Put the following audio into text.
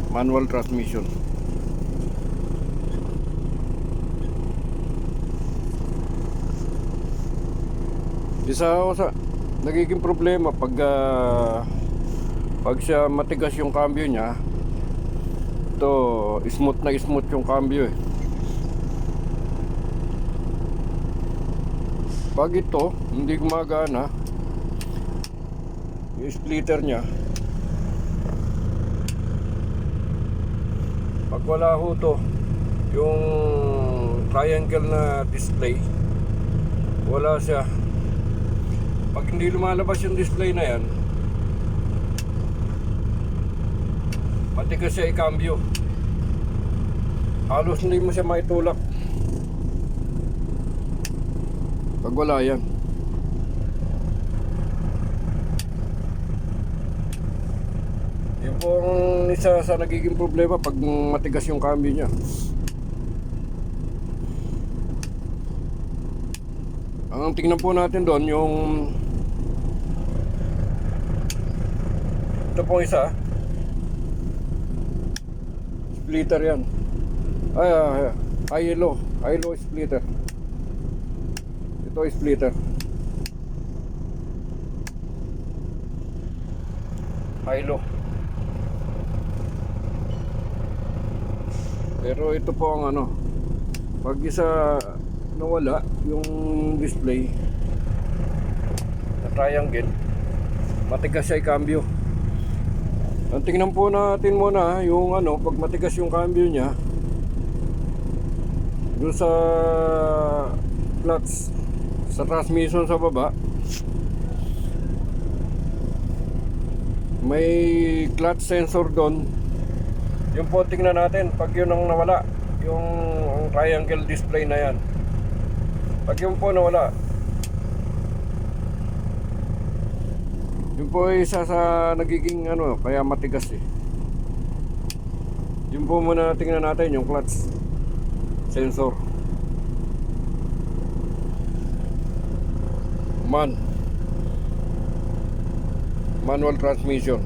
Manual transmission. Isa sa nagiging problema pag siya matigas yung cambio niya, ito smooth na smooth yung cambio eh. Pag ito hindi gumagana yung splitter niya, pag wala ho to yung triangle na display, wala siya. Pag hindi lumalabas yung display na yan, matigas siya i-cambio. Halos hindi mo siya maitulak pag wala yan. Yun po ang isa sa nagiging problema pag matigas yung cambio niya. Ang tingnan po natin doon yung ito pong isa splitter yan. High low splitter. Ito splitter high low. Pero ito po ang ano, pag isa nawala yung display na triangle, matigas siya i-cambio. Ang tingnan po natin muna yung ano, pag matigas yung cambio niya, doon sa clutch, sa transmission sa baba, may clutch sensor doon. Yung po tingnan natin pag yun ang nawala, yung triangle display na yan. Pag yun po nawala, yun po ay isa sa nagiging ano, kaya matigas eh. Yun po muna tingnan natin yung clutch sensor. Manual transmission.